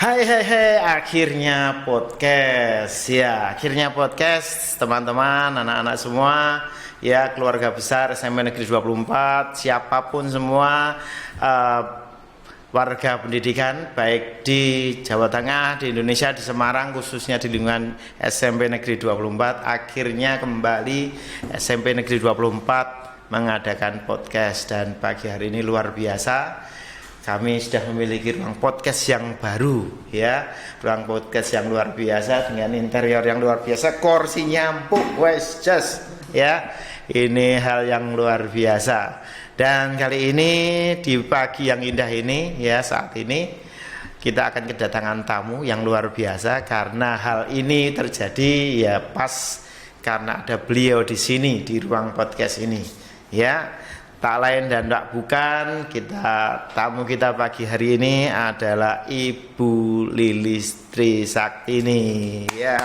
Hai hai hai, akhirnya podcast teman-teman, anak-anak semua, ya keluarga besar SMP Negeri 24, siapapun semua warga pendidikan baik di Jawa Tengah, di Indonesia, di Semarang, khususnya di lingkungan SMP Negeri 24, akhirnya kembali SMP Negeri 24 mengadakan podcast dan pagi hari ini luar biasa. Kami sudah memiliki ruang podcast yang baru, ya, ruang podcast yang luar biasa dengan interior yang luar biasa, kursinya empuk, wes just, ya, ini hal yang luar biasa. Dan kali ini di pagi yang indah ini, ya, saat ini kita akan kedatangan tamu yang luar biasa karena hal ini terjadi ya pas karena ada beliau di sini di ruang podcast ini, ya. Tak lain dan tak bukan, tamu kita pagi hari ini adalah Ibu Lilis Trisaktini. Ya.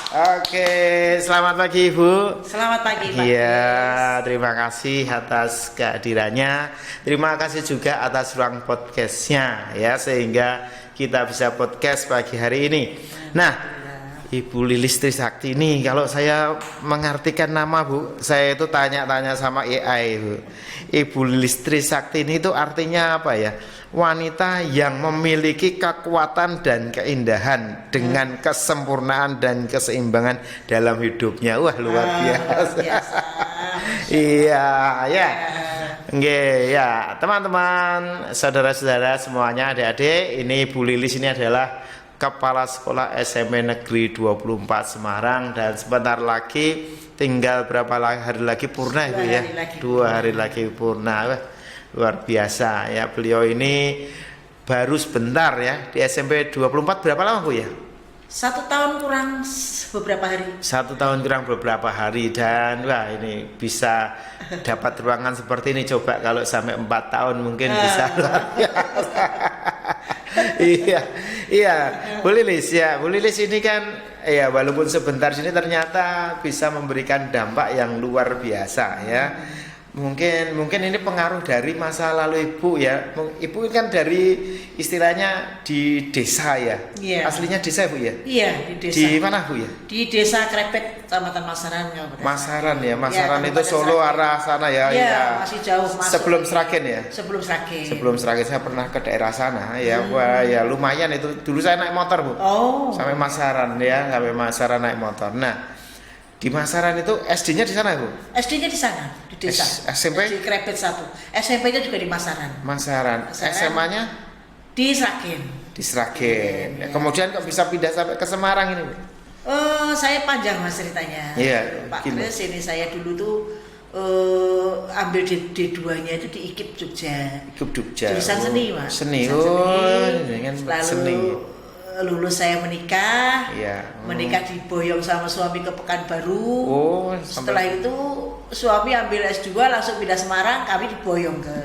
Oke, selamat pagi Ibu. Selamat pagi Pak. Ya, terima kasih atas kehadirannya. Terima kasih juga atas ruang podcastnya, ya, sehingga kita bisa podcast pagi hari ini. Nah, Ibu Lilis Trisaktini, kalau saya mengartikan nama Bu, saya itu tanya-tanya sama AI Bu. Ibu Lilis Trisaktini itu artinya apa ya? Wanita yang memiliki kekuatan dan keindahan dengan kesempurnaan dan keseimbangan dalam hidupnya. Wah, luar biasa. Iya, ya. Nggih, ya, teman-teman, saudara-saudara semuanya, adik-adik, ini Ibu Lilis ini adalah Kepala Sekolah SMP Negeri 24 Semarang dan sebentar lagi tinggal berapa hari lagi purna Ibu ya? 2 hari lagi purna. Wah, luar biasa ya, beliau ini baru sebentar ya di SMP 24. Berapa lama Bu ya? 1 tahun kurang beberapa hari. 1 tahun kurang beberapa hari dan wah ini bisa dapat ruangan seperti ini. Coba kalau sampai 4 tahun mungkin bisa luar biasa. Iya, Bu Lilis ya, Bu Lilis ini kan ya walaupun sebentar sini ternyata bisa memberikan dampak yang luar biasa ya. Mungkin ini pengaruh dari masa lalu Ibu ya. Ibu kan dari istilahnya di desa ya. Iya. Aslinya desa Bu ya? Iya, di desa. Di mana Bu ya? Di Desa Krepet, Kecamatan Masaran. Masaran ya, Masaran ya, itu Solo Sragen. arah sana ya. Iya, Ya. masih jauh masuk. Sebelum Sragen ya? Sebelum Sragen Saya pernah ke daerah sana ya. Wah, ya lumayan itu. Dulu saya naik motor Bu. Oh. Sampai Masaran ya, sampai Masaran naik motor. Nah, di Masaran itu SD-nya di sana Bu? SD-nya di sana, di desa. SMP? Di Krepet 1. SMP-nya juga di Masaran. Masaran. SMA-nya di Sragen. di Sragen. Ya. Kemudian kok bisa pindah sampai ke Semarang ini Bu? Saya panjang Mas ceritanya. Iya, Pak gimana? Kris, ini saya dulu tuh ambil D2-nya itu di IKIP Jogja. IKIP Jogja. Jurusan seni, Mas. Seni. Dengan Lalu seni. lulus saya menikah. Iya. Menikah diboyong sama suami ke Pekanbaru. Oh, setelah itu suami ambil S2 langsung pindah Semarang, kami diboyong ke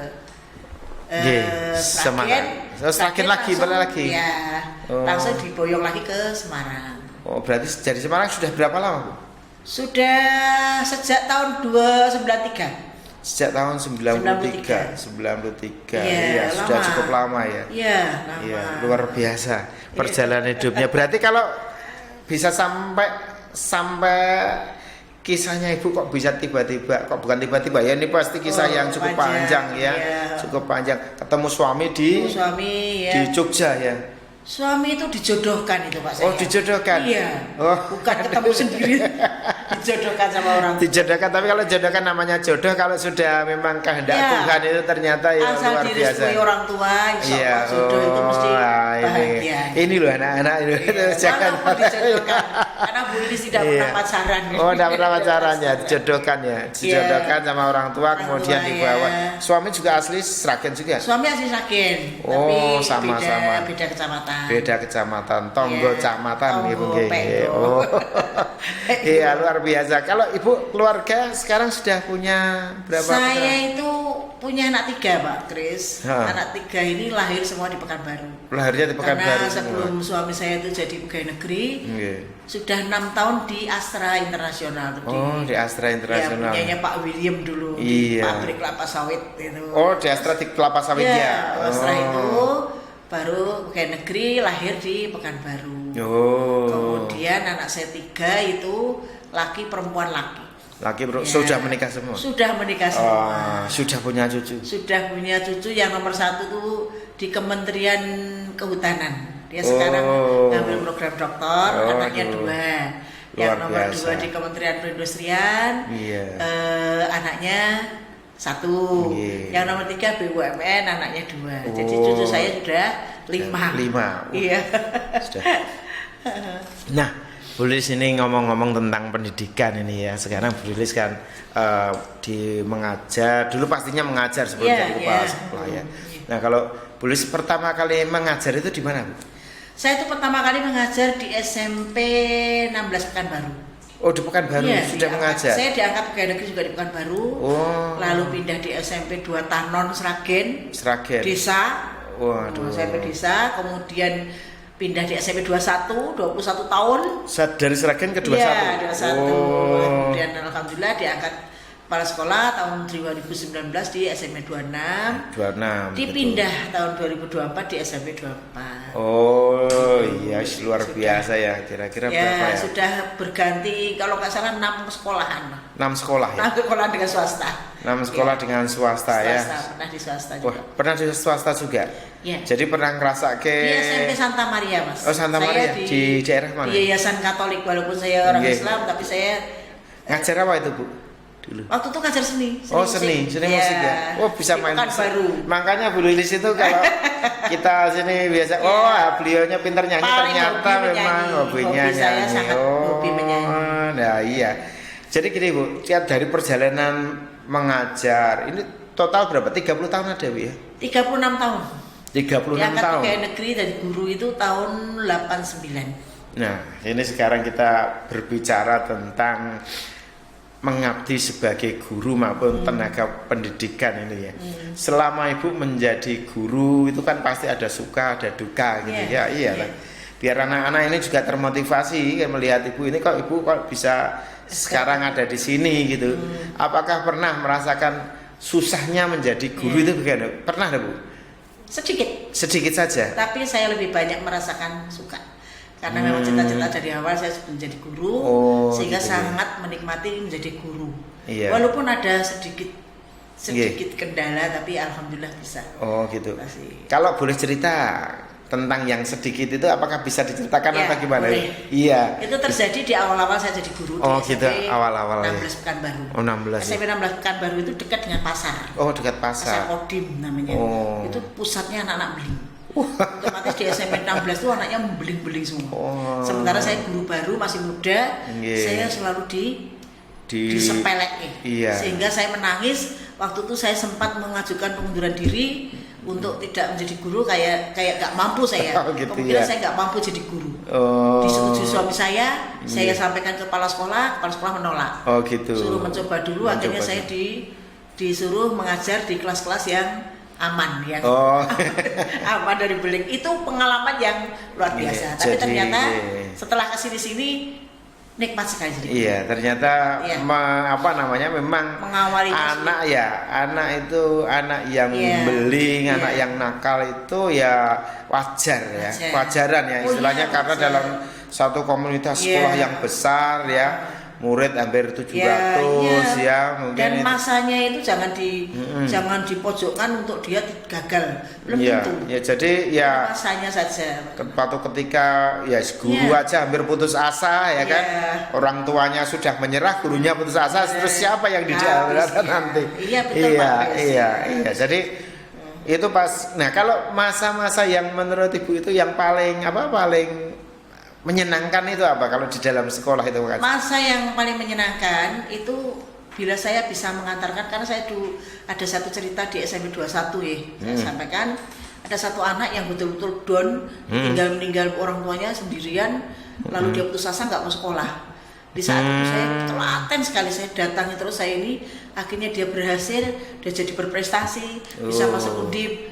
Sragen. Sragen lagi, balik lagi. Ya, Oh. langsung diboyong lagi ke Semarang. Oh, berarti dari Semarang sudah berapa lama Bu? Sudah sejak tahun 293. Sejak tahun 93. Iya, sudah cukup lama ya. Iya, lama. Iya, luar biasa perjalanan hidupnya. Berarti kalau bisa sampai kisahnya Ibu kok bisa tiba-tiba, kok bukan tiba-tiba ya, ini pasti kisah yang cukup panjang ya. Iya. Cukup panjang. Ketemu suami di Jogja ya. Suami itu dijodohkan itu Pak saya. Oh, dijodohkan. Iya. Oh, bukan ketemu sendiri. Dijodohkan sama orang. Dijodohkan, tapi kalau jodohkan namanya jodoh, kalau sudah memang kehendak Tuhan itu ternyata ya asal luar biasa. direstui orang tua, insya Allah jodoh itu mesti bahagia. Ini loh anak-anak itu. Jangan dijodohkan. Karena Bu Lilis tidak pernah pacaran. Oh, tidak pernah pacaran ya, dijodohkan ya. Dijodohkan sama orang tua, kemudian dibawa. Suami juga asli Sragen juga? Suami asli Sragen. Oh, tapi sama-sama. Beda kecamatan. Beda kecamatan, Tonggo Kecamatan Ibu. Oh. Iya, luar biasa. Kalau Ibu keluarga sekarang sudah punya berapa? Saya itu punya anak 3 Pak Kris. Anak 3 ini lahir semua di Pekanbaru. Lahirnya di Pekanbaru. Karena sebelum suami saya itu jadi pegawai negeri, sudah 6 tahun di Astra Internasional. Di Astra Internasional. Ya, punyanya Pak William dulu. Iya. Di pabrik kelapa sawit itu. Oh, di Astra di kelapa sawit ya. Astra itu. baru pegawai negeri, lahir di Pekanbaru. Oh. Kemudian anak saya 3 itu laki perempuan laki. Laki Ya. sudah menikah semua. Sudah menikah semua. Sudah punya cucu. Sudah punya cucu yang nomor 1 tuh di Kementerian Kehutanan. Dia sekarang ngambil program doktor, anaknya 2. Yang nomor 2 di Kementerian Perindustrian, anaknya 1. Yang nomor 3 BUMN, anaknya 2. Jadi cucu saya sudah 5. Iya. Sudah. Nah, Bu Lilis ini ngomong-ngomong tentang pendidikan ini ya. Sekarang Bu Lilis kan di mengajar, dulu pastinya mengajar sebelum jadi kepala sekolah ya. Nah, kalau Bu Lilis pertama kali mengajar itu di mana, Bu? Saya itu pertama kali mengajar di SMP 16 Pekanbaru. Oh, di Pekanbaru sudah mengajar. Saya diangkat pegawai negeri juga di Pekanbaru. Lalu pindah di SMP 2 Tanon Sragen. Desa. Waduh. SMP desa, kemudian pindah di SMP 21 tahun. Dari Sragen ke 21. Iya, 21. Kemudian alhamdulillah diangkat kepala sekolah tahun 2019 di SMP 26. Dipindah tahun 2024 di SMP 24. Oh iya, luar biasa ya. Kira-kira berapa ya? Sudah berganti kalau nggak salah 6 sekolahan. 6 sekolah ya? 6 sekolah dengan swasta. 6 sekolah dengan swasta ya? Pernah di swasta juga. Pernah di swasta juga? Ya. Jadi pernah ngerasa ke... Di SMP Santa Maria, Mas. Oh, Santa Maria, di daerah mana? Di Yayasan Katolik, walaupun saya orang Islam, tapi saya... Ngajar apa itu, Bu? Dulu. Waktu itu ngajar seni. Seni musik ya. Oh, bisa main musik. Makanya Bu Lilis itu kalau kita sini biasa, beliaunya pintar nyanyi, ternyata memang hobinya nyanyi. Sangat hobi menyanyi. Nah iya. Jadi gini Bu, dari perjalanan mengajar ini total berapa? 30 tahun ada, Bu ya? 36 tahun. 36 diangkat tahun. pegawai negeri dari guru itu tahun 89. Nah, ini sekarang kita berbicara tentang mengabdi sebagai guru maupun tenaga pendidikan ini ya. Selama Ibu menjadi guru itu kan pasti ada suka, ada duka gitu ya. Iya. Biar anak-anak ini juga termotivasi kan melihat Ibu ini kok Ibu kok bisa sekarang ada di sini gitu. Apakah pernah merasakan susahnya menjadi guru itu bagaimana? Pernah ada, Bu? Sedikit saja. Tapi saya lebih banyak merasakan suka. Karena memang cita-cita dari awal saya menjadi guru, sehingga sangat menikmati menjadi guru. Iya. Walaupun ada sedikit kendala, tapi alhamdulillah bisa. Oh gitu. Kalau boleh cerita tentang yang sedikit itu, apakah bisa diceritakan atau gimana? Boleh. Iya. Itu terjadi di awal-awal saya jadi guru di gitu, SMP awal-awal 16 Pekanbaru. 16. SMP 16 Pekanbaru itu dekat dengan pasar. Dekat pasar. Pasar Kodim namanya. Itu pusatnya anak-anak beling. Otomatis di SMP 16 itu anaknya beling-beling semua. Sementara saya guru baru masih muda, saya selalu disepelek. Sehingga saya menangis waktu itu. Saya sempat mengajukan pengunduran diri untuk tidak menjadi guru, kayak gak mampu saya. Kemungkinan saya gak mampu jadi guru. Disetujui suami saya sampaikan ke kepala sekolah menolak. Suruh mencoba dulu, akhirnya saya disuruh mengajar di kelas-kelas yang aman ya. Aman dari beling. Itu pengalaman yang luar biasa. Tapi ternyata setelah kesini-sini nikmat sekali jadi. Iya, ternyata memang mengawali anak anak yang beling, anak yang nakal itu ya wajaran ya istilahnya, karena dalam satu komunitas sekolah yang besar ya, murid hampir 700 mungkin. Dan masanya itu jangan dipojokkan untuk dia gagal, belum tentu. Ya jadi ya masanya saja. Waktu ketika guru aja hampir putus asa ya kan. Orang tuanya sudah menyerah, gurunya putus asa, terus siapa yang dijalankan nanti? Iya betul Pak. Iya. Jadi itu pas. Nah, kalau masa-masa yang menurut Ibu itu yang paling menyenangkan itu apa kalau di dalam sekolah itu? Masa yang paling menyenangkan itu bila saya bisa mengantarkan, karena saya dulu ada satu cerita di SMP 21 saya sampaikan, ada satu anak yang betul-betul down, meninggal orang tuanya sendirian, lalu dia putus asa nggak mau sekolah. Di saat itu saya telaten sekali, saya datangi terus, saya ini akhirnya dia berhasil, dia jadi berprestasi, bisa masuk Undip.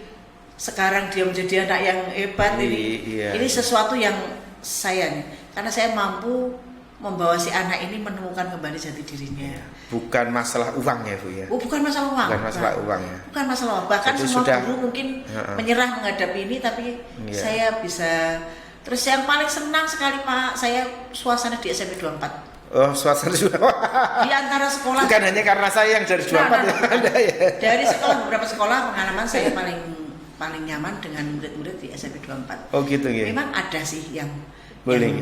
Sekarang dia menjadi anak yang hebat. Ini sesuatu yang saya nih, karena saya mampu membawa si anak ini menemukan kembali jati dirinya. Bukan masalah uang ya Bu ya? Oh, bukan masalah uang. Bukan masalah uang ya? Bukan masalah uang. Bahkan itu semua sudah, guru mungkin menyerah menghadapi ini, tapi saya bisa. Terus yang paling senang sekali Pak, saya suasana di SMP 24. Oh, suasana sudah. Di antara sekolah. Bukan hanya karena saya yang dari 24 ada ya. Dari sekolah, beberapa sekolah pengalaman saya paling nyaman dengan murid-murid di SMP 24. Oh gitu ya. Memang ada sih yang boleh.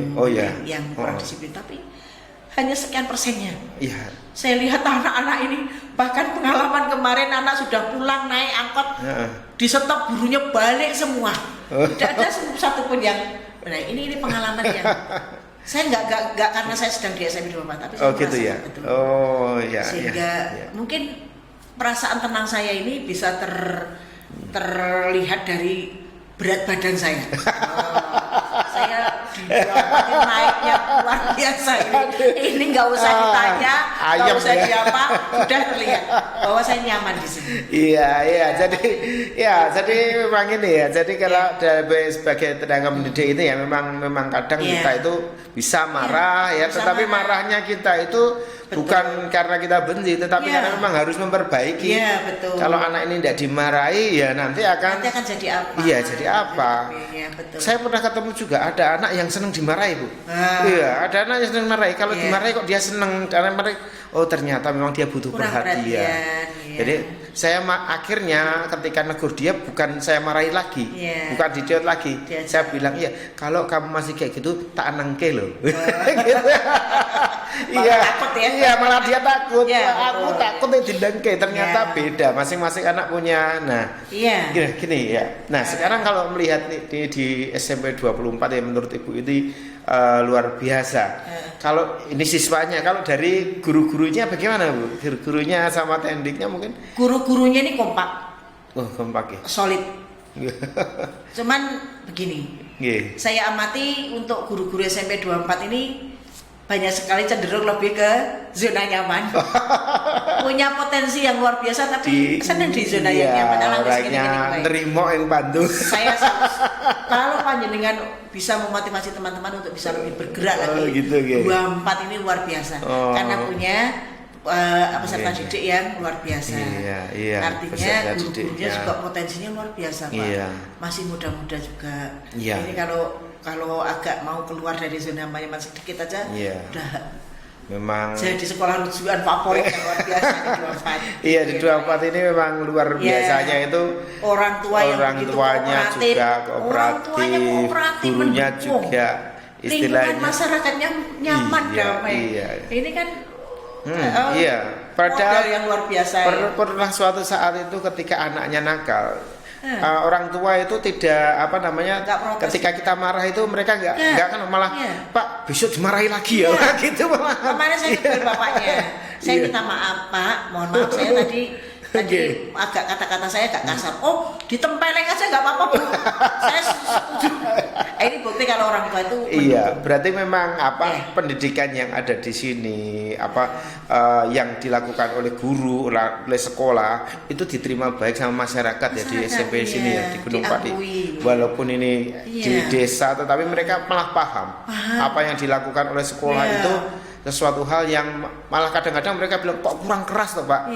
Yang kurang disiplin, tapi hanya sekian persennya. Iya. Saya lihat anak-anak ini, bahkan pengalaman kemarin anak sudah pulang naik angkot, di stop gurunya balik semua. Tidak ada satu pun yang. Nah, ini pengalaman yang saya nggak karena saya sedang di SMP 24, tapi saya gitu ya. betul. Oh iya. Sehingga mungkin perasaan tenang saya ini bisa terlihat dari berat badan saya. Saya dibuatin naiknya luar biasa ini. Ini nggak usah ditanya, nggak usah diapa, sudah terlihat bahwa saya nyaman di sini. Iya. Jadi memang ini ya. Jadi kalau sebagai tenaga pendidik ini ya memang kadang kita itu bisa marah tetapi marahnya kita itu bukan karena kita benci, tetapi karena memang harus memperbaiki. Iya, betul. Kalau anak ini tidak dimarahi ya nanti akan jadi apa? Iya, jadi apa? Iya, betul. Saya pernah ketemu juga ada anak yang senang dimarahi, Bu. Iya, ada anak yang senang dimarahi. Kalau dimarahi kok dia senang, karena mereka ternyata memang dia butuh perhatian. Jadi saya akhirnya ketika negur dia bukan saya marahi lagi, bukan didiot lagi. Saya bilang, kalau kamu masih kayak gitu tak nengke loh. Gitu. Iya, malah dia takut. Aku takut didengke. Ternyata beda. Masing-masing anak punya. Nah, gini ya. Nah, sekarang kalau melihat di SMP 24 ya menurut Ibu ini luar biasa. Kalau ini siswanya, kalau dari guru-gurunya bagaimana Bu? Guru-gurunya sama tendiknya mungkin? Guru-gurunya ini kompak. Oh, kompak ya. Solid. Cuman begini. Saya amati untuk guru-guru SMP 24 ini banyak sekali cenderung lebih ke zona nyaman. Punya potensi yang luar biasa tapi senang di zona yang nyaman. Orangnya nerimo yang bantu. Saya kalau panjenengan bisa memotivasi teman-teman untuk bisa lebih bergerak lagi. 24 ini luar biasa. Karena punya peserta didik yang luar biasa. Artinya guru-gurunya juga potensinya luar biasa, Pak. Masih muda-muda juga. Ini kalau agak mau keluar dari zona nyaman sedikit aja, udah memang jadi sekolah rujukan favorit yang luar biasa di 24. Iya, di 24 ini memang luar biasanya itu orang tua yang tuanya juga kooperatif, gurunya juga istilahnya masyarakatnya nyaman damai. Ini kan padahal yang luar biasa. Pernah suatu saat itu ketika anaknya nakal, orang tua itu tidak ketika kita marah itu mereka nggak kan malah Pak besok dimarahi lagi ya gitu malah. Kemarin saya tegur bapaknya, saya minta maaf Pak, mohon maaf saya tadi agak kata-kata saya agak kasar. Oh, ditempeleng aja nggak apa-apa Bu. Saya setuju. Ini bukti kalau orang tua itu berarti memang pendidikan yang ada di sini yang dilakukan oleh guru, oleh sekolah itu diterima baik sama masyarakat ya di SMP sini ya di Gunung Pati. Walaupun ini di desa tetapi mereka malah paham apa yang dilakukan oleh sekolah itu sesuatu hal yang malah kadang-kadang mereka bilang kok kurang keras toh Pak.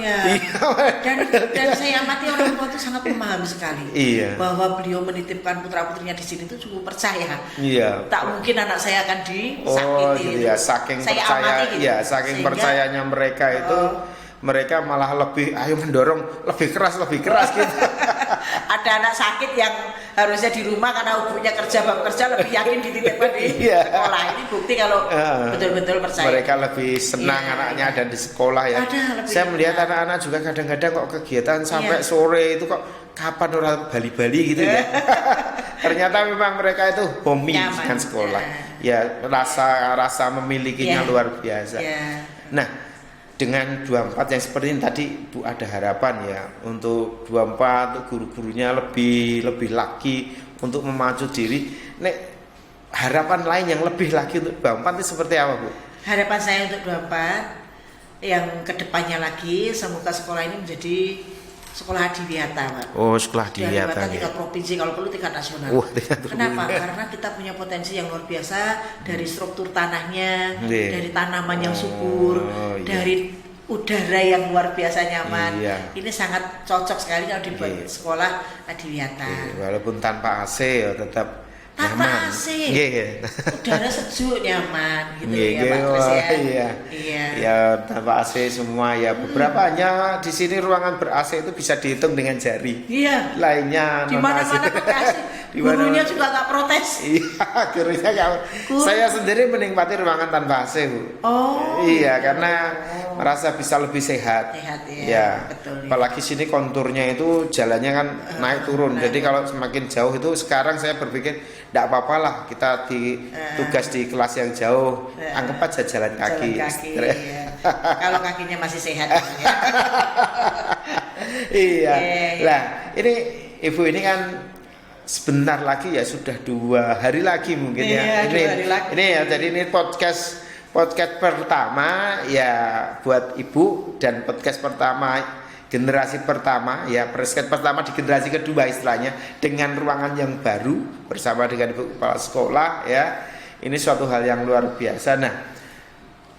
Dan saya amati orang tua itu sangat memahami sekali bahwa beliau menitipkan putra-putrinya di sini itu cukup percaya. Tak mungkin anak saya akan disakiti. Saking percaya, saking percayanya mereka itu mereka malah lebih mendorong lebih keras gitu. Ada anak sakit yang harusnya di rumah karena ibunya kerja lebih yakin dititipkan di sekolah. Ini bukti kalau betul-betul percaya. Mereka lebih senang anaknya ada di sekolah ya. Saya melihat anak-anak juga kadang-kadang kok kegiatan sampai sore itu kok kapan orang Bali-Bali gitu ya. Ternyata memang mereka itu homi dengan sekolah. Rasa memilikinya luar biasa. Nah, dengan 24 yang seperti ini tadi Bu ada harapan ya untuk 24 untuk guru-gurunya lebih lagi untuk memacu diri. Nek harapan lain yang lebih lagi untuk 24 itu seperti apa Bu? Harapan saya untuk 24 yang kedepannya lagi semoga sekolah ini menjadi sekolah Adiwiyata, Pak. Oh, sekolah Adiwiyata. Tingkat provinsi, kalau perlu tingkat nasional. Kenapa? Karena kita punya potensi yang luar biasa dari struktur tanahnya, dari tanaman yang subur, dari udara yang luar biasa nyaman. Ini sangat cocok sekali kalau dibuat sekolah Adiwiyata. Walaupun tanpa AC ya tetap tanpa nyaman. AC, udara sejuk nyaman gitu ya Pak Kris ya. Iya. Ya tanpa AC semua ya. Beberapa hanya di sini ruangan ber AC itu bisa dihitung dengan jari. Iya. Lainnya di mana-mana pakai AC. Gurunya juga nggak protes. Iya, gurunya nggak. Saya sendiri menikmati ruangan tanpa AC, Bu. Oh. Iya, karena merasa bisa lebih sehat. Sehat ya. Ya. Betul. Apalagi sini konturnya itu jalannya kan naik turun. Jadi kalau semakin jauh itu sekarang saya berpikir tidak apa-apa lah kita tugas di kelas yang jauh, anggap aja jalan kaki. Ya. Kalau kakinya masih sehat. Ya. Iya. Lah ini Ibu ini kan sebentar lagi ya sudah 2 hari lagi mungkin ya. Ini ya jadi ini podcast pertama ya buat Ibu dan podcast pertama generasi pertama ya, podcast pertama di generasi kedua istilahnya dengan ruangan yang baru bersama dengan Ibu Kepala Sekolah ya. Ini suatu hal yang luar biasa. Nah,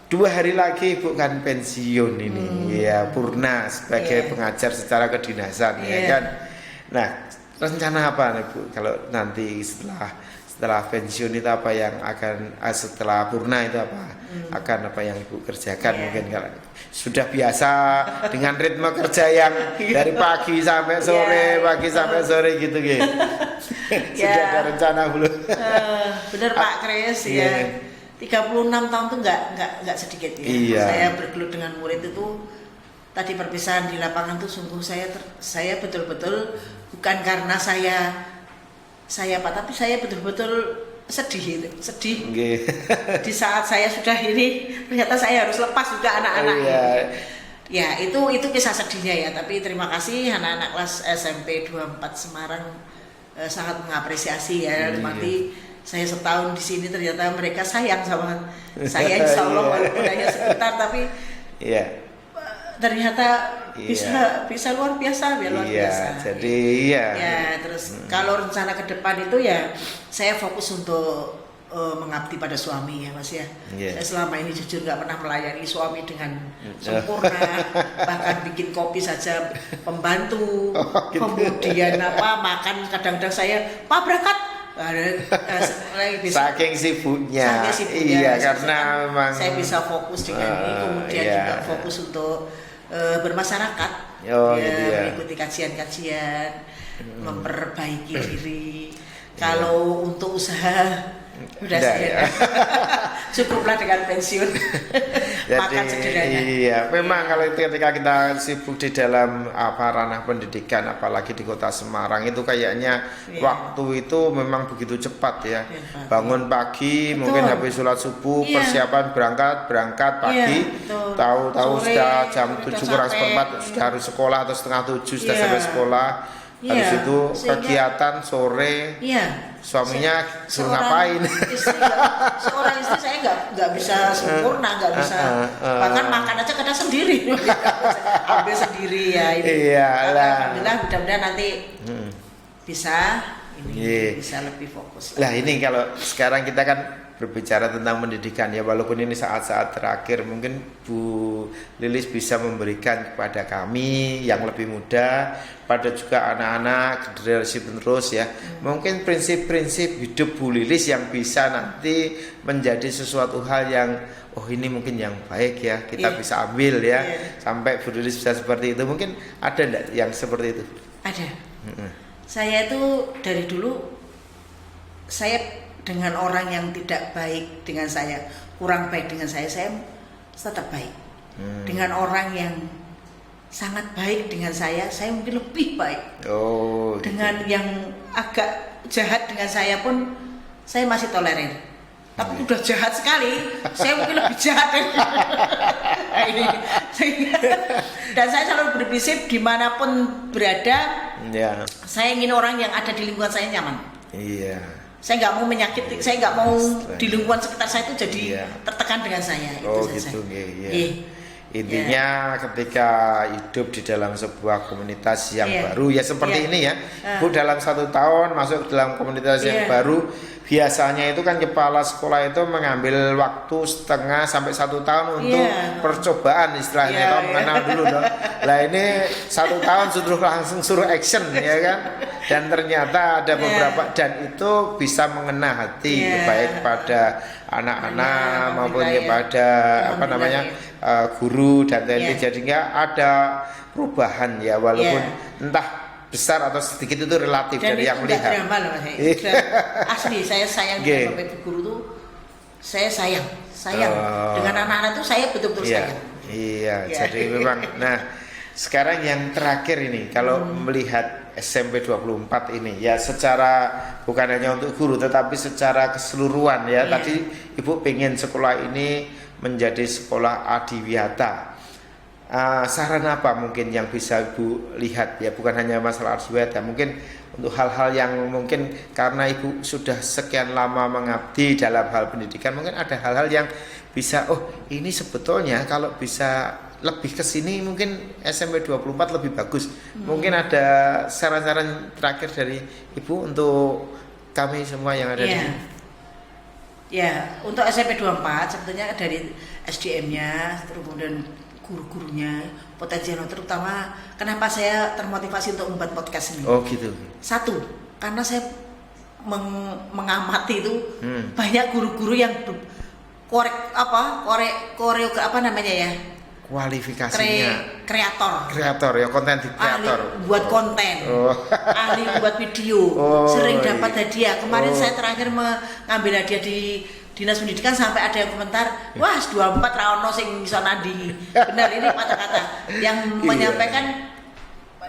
2 hari lagi Ibu kan pensiun ini ya, purna sebagai pengajar secara kedinasan ya kan. Nah, rencana apa nih Bu kalau nanti setelah pensiun itu apa yang akan setelah purna itu apa yang Ibu kerjakan mungkin kalau sudah biasa dengan ritme kerja yang dari pagi sampai sore, pagi sampai sore gitu. Sudah ada rencana belum? Bener Pak Kris ya. 36 tahun tuh nggak sedikit ya. Saya bergelut dengan murid itu tadi perpisahan di lapangan tuh sungguh saya betul-betul bukan karena saya Pak, tapi saya betul-betul sedih. Di saat saya sudah ini ternyata saya harus lepas juga anak-anak. Ya itu kisah sedihnya ya. Tapi terima kasih anak-anak kelas SMP 24 Semarang sangat mengapresiasi ya. Nanti saya setahun di sini ternyata mereka sayang sama saya, insya Allah walaupun hanya sebentar tapi ternyata bisa luar biasa Jadi terus kalau rencana ke depan itu ya saya fokus untuk mengabdi pada suami ya Mas ya. Saya selama ini jujur nggak pernah melayani suami dengan sempurna, bahkan bikin kopi saja pembantu, kemudian makan kadang-kadang saya Pak berangkat. Saking sibuknya. Karena memang saya bisa fokus dengan ini, kemudian juga fokus untuk bermasyarakat, mengikuti kajian-kajian, memperbaiki diri. Kalau untuk usaha udah cukuplah dengan pensiun. Makan sederhana. Iya, memang kalau ketika kita sibuk di dalam ranah pendidikan, apalagi di Kota Semarang itu kayaknya waktu itu memang begitu cepat ya. Bangun pagi, mungkin habis sholat subuh, persiapan berangkat pagi, tahu-tahu sudah jam 7 kurang seperempat sudah harus sekolah atau setengah 7 sudah sampai sekolah. Habis itu kegiatan sore. Suaminya suruh ngapain? Seorang istri saya nggak bisa sempurna, nggak bisa bahkan makan aja kadang sendiri, ambil sendiri ya ini. Alhamdulillah mudah-mudahan nanti bisa lebih fokus. Lah ini kalau sekarang kita kan berbicara tentang pendidikan ya, walaupun ini saat-saat terakhir mungkin Bu Lilis bisa memberikan kepada kami yang lebih muda, pada juga anak-anak generasi penerus ya, mungkin prinsip-prinsip hidup Bu Lilis yang bisa nanti menjadi sesuatu hal yang ini mungkin yang baik ya kita bisa ambil ya, sampai Bu Lilis bisa seperti itu. Mungkin ada enggak yang seperti itu? Ada. Saya itu dari dulu saya dengan orang yang tidak baik dengan saya, kurang baik dengan saya tetap baik. Dengan orang yang sangat baik dengan saya mungkin lebih baik. Dengan yang agak jahat dengan saya pun saya masih tolerir. Tapi udah jahat sekali, saya mungkin lebih jahat. Dan saya selalu berprinsip dimanapun berada, saya ingin orang yang ada di lingkungan saya nyaman. Saya nggak mau menyakiti, saya nggak mau di lingkungan sekitar saya itu jadi tertekan dengan saya. Itu saja. Intinya ketika hidup di dalam sebuah komunitas yang baru ya seperti ini ya, Bu dalam 1 tahun masuk dalam komunitas yang baru, biasanya itu kan kepala sekolah itu mengambil waktu setengah sampai 1 tahun untuk percobaan istilahnya, kalau mengenal dulu dong. Lah ini 1 tahun langsung suruh action ya kan, dan ternyata ada beberapa dan itu bisa mengena hati baik pada anak-anak maupun kepada apa namanya guru dan lain-lain. Jadi nggak ada perubahan ya, walaupun entah besar atau sedikit itu relatif dan dari yang melihat. Asli saya sayang dengan Bapak Ibu guru tuh, saya sayang dengan anak-anak tuh saya betul-betul sayang. Iya, jadi memang. Nah, sekarang yang terakhir ini kalau melihat SMP 24 ini ya, secara bukan hanya untuk guru tetapi secara keseluruhan ya. Tadi Ibu pengen sekolah ini menjadi sekolah adiwiyata. Saran apa mungkin yang bisa Ibu lihat ya, bukan hanya masalah adiwiyata, mungkin untuk hal-hal yang mungkin karena Ibu sudah sekian lama mengabdi dalam hal pendidikan, mungkin ada hal-hal yang bisa, oh ini sebetulnya kalau bisa lebih ke sini mungkin SMP 24 lebih bagus. Mungkin ada saran-saran terakhir dari Ibu untuk kami semua yang ada di sini. Ya, untuk SMP 24 sebetulnya dari SDM-nya, kemudian guru-gurunya, potensial, terutama kenapa saya termotivasi untuk membuat podcast ini. Oh gitu. Satu, karena saya mengamati itu banyak guru-guru yang koreografer namanya ya, kualifikasinya kreator ya, konten kreator, ahli buat konten, ahli buat video, sering dapat hadiah. Kemarin saya terakhir mengambil hadiah di Dinas Pendidikan sampai ada yang komentar, wah 24 raono sing iso nandingi. Benar, ini kata-kata yang menyampaikan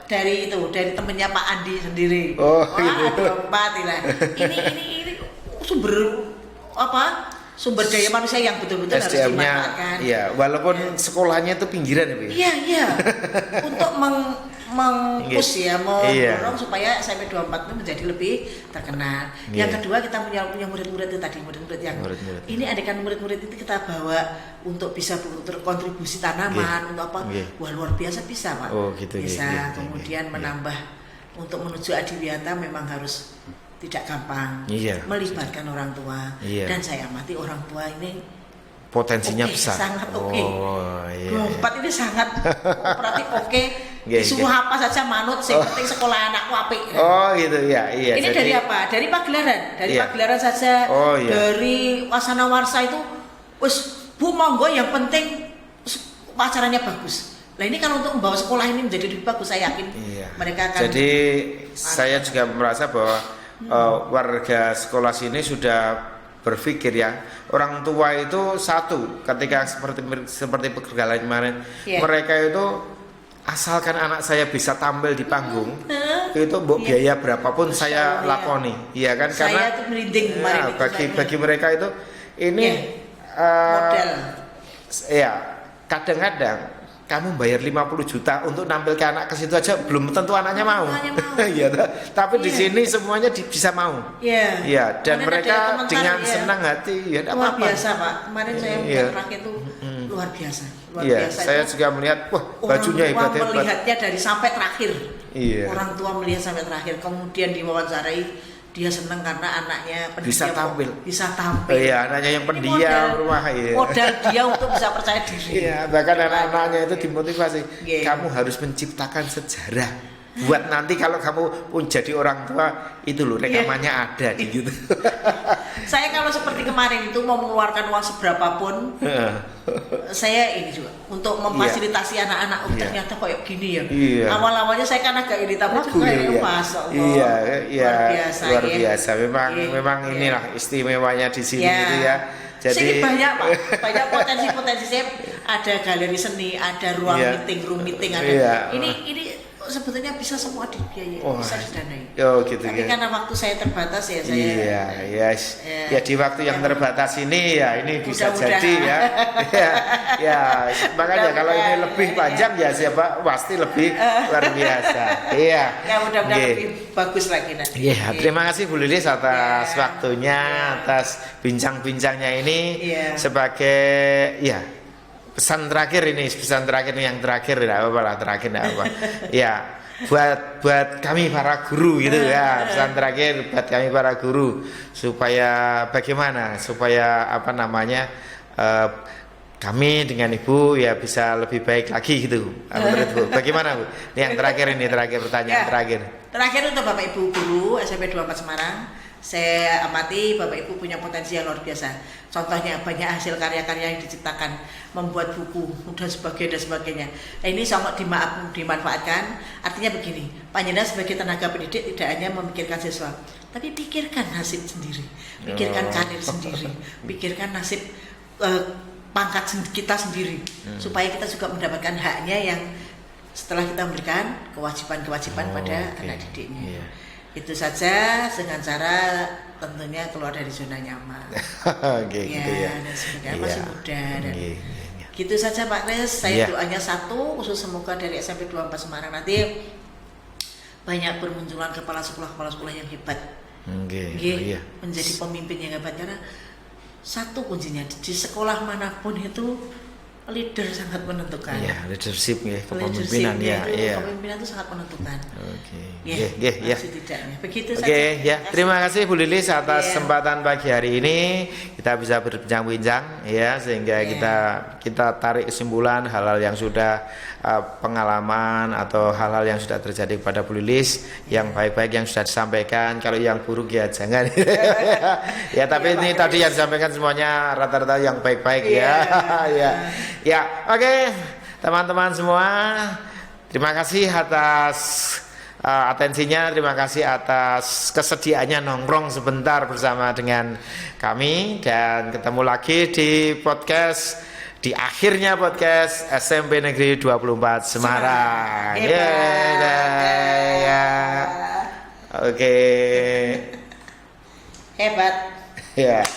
dari temennya Pak Andi sendiri. Wah 24 lah. Ini sumber daya manusia yang betul-betul harus dimanfaatkan. Iya, walaupun sekolahnya itu pinggiran ya, Bu. Iya. Untuk mengpush ya, mendorong supaya SMP 24 itu menjadi lebih terkenal. Yang kedua, kita punya murid-murid itu tadi, murid-murid yang ini adegan murid-murid itu kita bawa untuk bisa berkontribusi tanaman untuk apa? Wah, luar biasa bisa, Pak. Gitu, bisa. Kemudian menambah untuk menuju adiwiyata memang harus tidak gampang, melibatkan orang tua, dan saya amati orang tua ini potensinya besar, sangat oke. 24 ini sangat kooperatif, disuruh apa saja manut, yang penting sekolah anakku apik. Gitu ya. Ini jadi, dari apa? Dari pagelaran, pagelaran saja, dari wasana warsa itu, Bu monggo, yang penting acaranya bagus. Nah ini kan untuk membawa sekolah ini menjadi lebih bagus, saya yakin mereka akan. Jadi saya juga merasa bahwa warga sekolah sini sudah berpikir ya, orang tua itu satu, ketika seperti pagelaran kemarin, mereka itu asalkan anak saya bisa tampil di panggung, itu biaya berapapun saya lakoni, ya kan? Karena saya tuh merinding kemarin bagi mereka itu ini model. Ya, kadang-kadang kamu bayar 50 juta untuk nampil ke anak ke situ aja belum tentu anaknya mau. Iya, tapi di sini semuanya bisa mau. Iya, dan mereka dengan senang hati ya luar biasa, Pak. Kemarin saya melihat terakhir itu luar biasa. Saya juga melihat bajunya hebat. Melihatnya dari sampai terakhir. Orang tua melihat sampai terakhir, kemudian diwawancarai, dia senang karena anaknya bisa tampil. Iya, anaknya yang pendiam modal dia untuk bisa percaya diri. Iya, bahkan anak-anaknya itu dimotivasi. Kamu harus menciptakan sejarah. Buat nanti kalau kamu pun jadi orang tua, itu loh rekamannya ada gitu. Saya kalau seperti kemarin itu mau mengeluarkan uang seberapapun, saya ini juga untuk memfasilitasi anak-anak. Ternyata kayak gini ya. Awal-awalnya saya kan agak ini, tapi luar biasa. Memang inilah istimewanya di sini itu ya. Jadi banyak Pak, banyak potensi-potensi. Saya ada galeri seni, ada ruang meeting, ada. Ini sebetulnya bisa semua dibiayai, bisa didanai. Tapi karena waktu saya terbatas ya saya. Ya di waktu yang terbatas ini ya ini bisa jadi ya. Makanya kalau ini lebih panjang ya siapa pasti lebih luar biasa. Ya mudah-mudahan lebih bagus lagi nanti. Terima kasih Bu Lilis atas waktunya, atas bincang-bincangnya ini sebagai pesan terakhir ini yang terakhir tidak apa-apa lah, terakhir tidak apa. Ya, buat kami para guru gitu ya, pesan terakhir buat kami para guru supaya bagaimana supaya apa namanya kami dengan Ibu ya bisa lebih baik lagi gitu. Menurut Bu, bagaimana Bu? Yang terakhir ini pertanyaan ya, terakhir. Terakhir untuk Bapak Ibu guru SMP 24 Semarang, saya amati Bapak Ibu punya potensi yang luar biasa. Contohnya banyak hasil karya-karya yang diciptakan, membuat buku dan sebagainya. Nah, ini sangat dimanfaatkan. Artinya begini, panjenengan sebagai tenaga pendidik tidak hanya memikirkan siswa, tapi pikirkan nasib sendiri, pikirkan karir sendiri, pikirkan nasib pangkat kita sendiri, supaya kita juga mendapatkan haknya yang setelah kita memberikan kewajiban-kewajiban pada anak didiknya. Itu saja dengan cara tentunya keluar dari zona nyaman. Gitu ya. Dan sebagainya masih muda dan gitu saja Pak Kris. Saya doanya satu, khusus semoga dari SMP 24 Semarang nanti banyak bermunculan kepala sekolah yang hebat. Menjadi pemimpin yang hebat, karena satu kuncinya di sekolah manapun itu leader sangat menentukan. Ya, leadership ya, kepemimpinan ya. Kepemimpinan itu sangat menentukan. Ya. Setidaknya. Begitu saja. Ya. Terima kasih Bu Lilis atas kesempatan pagi hari ini. Kita bisa berbincang-bincang ya, sehingga kita tarik kesimpulan hal-hal yang sudah pengalaman atau hal-hal yang sudah terjadi kepada Bu Lilis, yang baik-baik yang sudah disampaikan. Kalau yang buruk ya jangan. Ya, tapi ini tadi yang disampaikan semuanya rata-rata yang baik-baik ya. Oke, teman-teman semua, terima kasih atas atensinya, terima kasih atas kesediaannya nongkrong sebentar bersama dengan kami, dan ketemu lagi di podcast, di akhirnya podcast SMP Negeri 24 Semarang. Oke. Hebat. Ya.